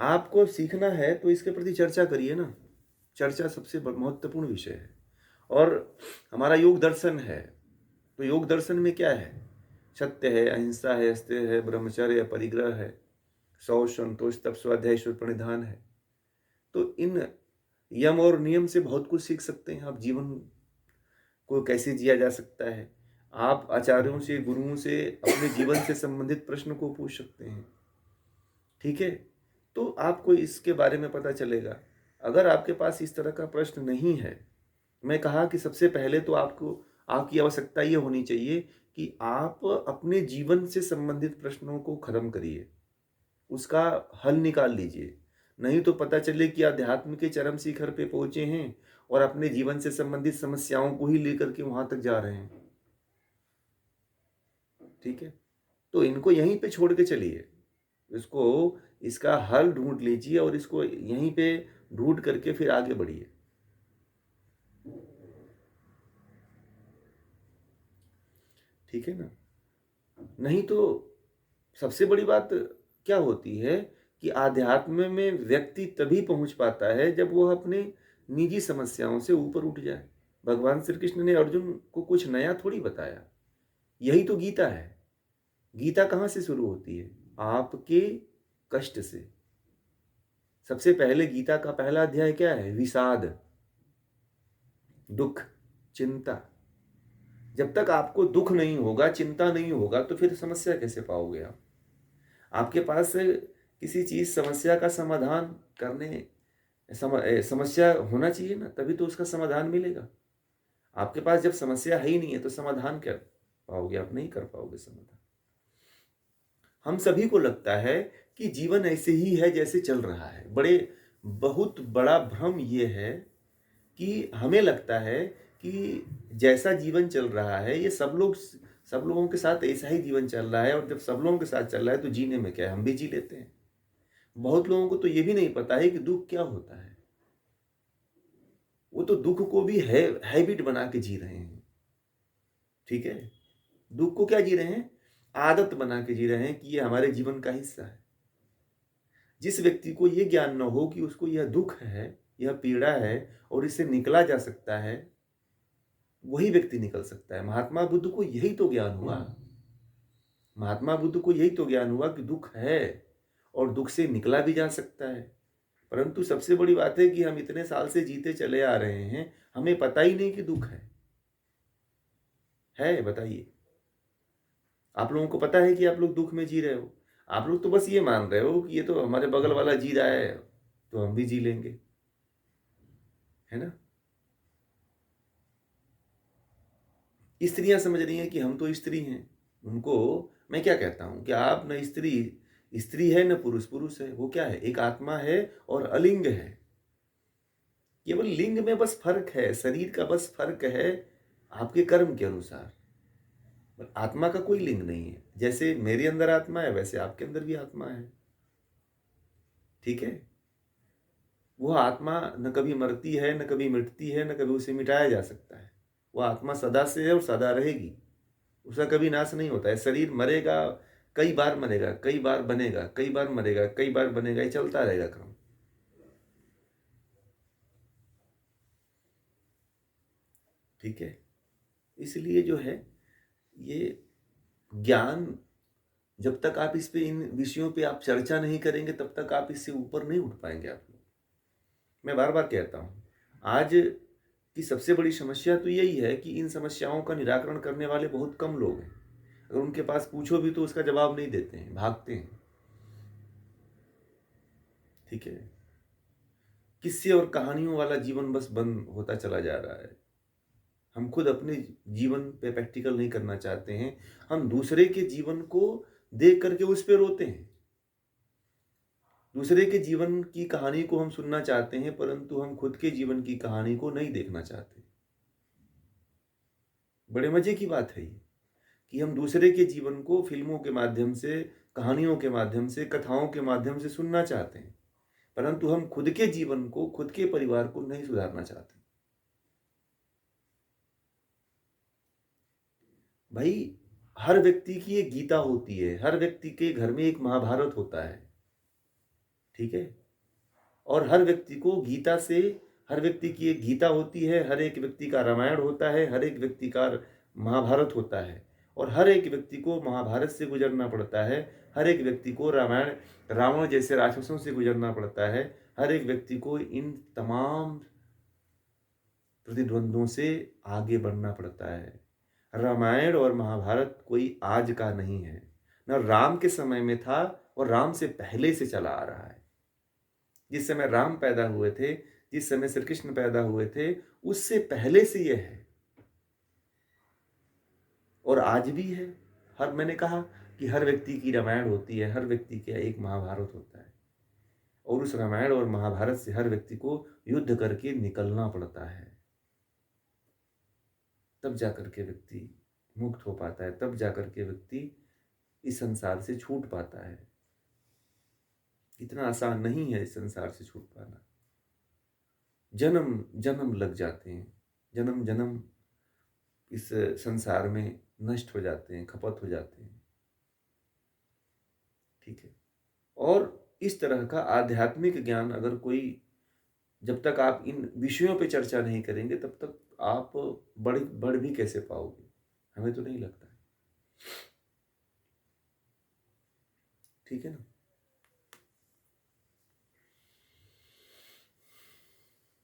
आपको सीखना है तो इसके प्रति चर्चा करिए ना। चर्चा सबसे महत्वपूर्ण विषय है। और हमारा योग दर्शन है, तो योग दर्शन में क्या है? सत्य है, अहिंसा है, अस्तेय है, ब्रह्मचर्य है, परिग्रह है, शौच, संतोष, तप, स्वाध्याय, ईश्वर प्रणिधान है। तो इन यम और नियम से बहुत कुछ सीख सकते हैं आप। जीवन को कैसे जिया जा सकता है, आप आचार्यों से, गुरुओं से अपने जीवन से संबंधित प्रश्न को पूछ सकते हैं। ठीक है, तो आपको इसके बारे में पता चलेगा। अगर आपके पास इस तरह का प्रश्न नहीं है, मैं कहा कि सबसे पहले तो आपको, आपकी आवश्यकता ये होनी चाहिए कि आप अपने जीवन से संबंधित प्रश्नों को खत्म करिए, उसका हल निकाल लीजिए। नहीं तो पता चले कि अध्यात्म के चरम शिखर पे पहुंचे हैं और अपने जीवन से संबंधित समस्याओं को ही लेकर के वहां तक जा रहे हैं। ठीक है, तो इनको यहीं पे छोड़ के चलिए, इसको, इसका हल ढूंढ लीजिए और इसको यहीं पे ढूंढ करके फिर आगे बढ़िए। ठीक है ना? नहीं तो सबसे बड़ी बात क्या होती है कि आध्यात्म में व्यक्ति तभी पहुंच पाता है जब वह अपने निजी समस्याओं से ऊपर उठ जाए। भगवान श्री कृष्ण ने अर्जुन को कुछ नया थोड़ी बताया, यही तो गीता है। गीता कहाँ से शुरू होती है? आपके कष्ट से। सबसे पहले गीता का पहला अध्याय क्या है? विषाद, दुख, चिंता। जब तक आपको दुख नहीं होगा, चिंता नहीं होगा, तो फिर समस्या कैसे पाओगे आप? आपके पास किसी चीज, समस्या का समाधान करने, समस्या होना चाहिए ना, तभी तो उसका समाधान मिलेगा। आपके पास जब समस्या है ही नहीं है तो समाधान क्या पाओगे? आप नहीं कर पाओगे समाधान। हम सभी को लगता है कि जीवन ऐसे ही है जैसे चल रहा है। बहुत बड़ा भ्रम ये है कि हमें लगता है कि जैसा जीवन चल रहा है, ये सब लोगों के साथ ऐसा ही जीवन चल रहा है, और जब सब लोगों के साथ चल रहा है तो जीने में क्या है, हम भी जी लेते हैं। बहुत लोगों को तो ये भी नहीं पता है कि दुख क्या होता है। वो तो दुख को भी है हैबिट बना के जी रहे हैं। ठीक है, दुख को क्या जी रहे हैं? आदत बना के जी रहे हैं कि ये हमारे जीवन का हिस्सा है। जिस व्यक्ति को ये ज्ञान न हो कि उसको यह दुख है, यह पीड़ा है, और इससे निकला जा सकता है, वही व्यक्ति निकल सकता है। महात्मा बुद्ध को यही तो ज्ञान हुआ। महात्मा बुद्ध को यही तो ज्ञान हुआ कि दुख है और दुख से निकला भी जा सकता है। परंतु सबसे बड़ी बात है कि हम इतने साल से जीते चले आ रहे हैं, हमें पता ही नहीं कि दुख है। बताइए, आप लोगों को पता है कि आप लोग दुख में जी रहे हो? आप लोग तो बस ये मान रहे हो कि ये तो हमारे बगल वाला जी रहा है, तो हम भी जी लेंगे, है ना? स्त्रियां समझ रही हैं कि हम तो स्त्री हैं। उनको मैं क्या कहता हूं कि आप न स्त्री, स्त्री है, न पुरुष पुरुष है। वो क्या है? एक आत्मा है और अलिंग है। केवल लिंग में बस फर्क है, शरीर का बस फर्क है आपके कर्म के अनुसार। पर आत्मा का कोई लिंग नहीं है। जैसे मेरे अंदर आत्मा है, वैसे आपके अंदर भी आत्मा है। ठीक है, वह आत्मा न कभी मरती है, न कभी मिटती है, न कभी उसे मिटाया जा सकता है। वह आत्मा सदा से है और सदा रहेगी। उसका कभी नाश नहीं होता है। शरीर मरेगा, कई बार मरेगा, कई बार बनेगा, कई बार मरेगा, कई बार बनेगा, ये चलता रहेगा क्रम। ठीक है, इसलिए जो है ये ज्ञान, जब तक आप इस पे, इन विषयों पे आप चर्चा नहीं करेंगे, तब तक आप इससे ऊपर नहीं उठ पाएंगे आप लोग। मैं बार बार कहता हूँ, आज की सबसे बड़ी समस्या तो यही है कि इन समस्याओं का निराकरण करने वाले बहुत कम लोग हैं। अगर उनके पास पूछो भी तो उसका जवाब नहीं देते हैं, भागते हैं। ठीक है, किस्से और कहानियों वाला जीवन बस बंद होता चला जा रहा है। हम खुद अपने जीवन पे प्रैक्टिकल नहीं करना चाहते हैं। हम दूसरे के जीवन को देख करके उस पे रोते हैं। दूसरे के जीवन की कहानी को हम सुनना चाहते हैं, परंतु हम खुद के जीवन की कहानी को नहीं देखना चाहते। बड़े मजे की बात है ये कि हम दूसरे के जीवन को फिल्मों के माध्यम से, कहानियों के माध्यम से, कथाओं के माध्यम से सुनना चाहते हैं, परंतु हम खुद के जीवन को, खुद के परिवार को नहीं सुधारना चाहते। भाई, हर व्यक्ति की एक गीता होती है, हर व्यक्ति के घर में एक महाभारत होता है। ठीक है। और हर व्यक्ति को गीता से, हर व्यक्ति की एक गीता होती है, हर एक व्यक्ति का रामायण होता है, हर एक व्यक्ति का महाभारत होता है, और हर एक व्यक्ति को महाभारत से गुजरना पड़ता है, हर एक व्यक्ति को रामायण, रावण जैसे राक्षसों से गुजरना पड़ता है, हर एक व्यक्ति को इन तमाम प्रतिद्वंद्वों से आगे बढ़ना पड़ता है। रामायण और महाभारत कोई आज का नहीं है, न राम के समय में था और राम से पहले से चला आ रहा है। जिस समय राम पैदा हुए थे, जिस समय श्री कृष्ण पैदा हुए थे, उससे पहले से यह है और आज भी है। मैंने कहा कि हर व्यक्ति की रामायण होती है, हर व्यक्ति का एक महाभारत होता है, और उस रामायण और महाभारत से हर व्यक्ति को युद्ध करके निकलना पड़ता है। तब जाकर के व्यक्ति मुक्त हो पाता है, तब जाकर के व्यक्ति इस संसार से छूट पाता है। इतना आसान नहीं है इस संसार से छूट पाना। जन्म जन्म लग जाते हैं, जन्म जन्म इस संसार में नष्ट हो जाते हैं, खपत हो जाते हैं। ठीक है। और इस तरह का आध्यात्मिक ज्ञान अगर कोई, जब तक आप इन विषयों पे चर्चा नहीं करेंगे तब तक आप बढ़ भी कैसे पाओगे? हमें तो नहीं लगता है। ठीक है ना।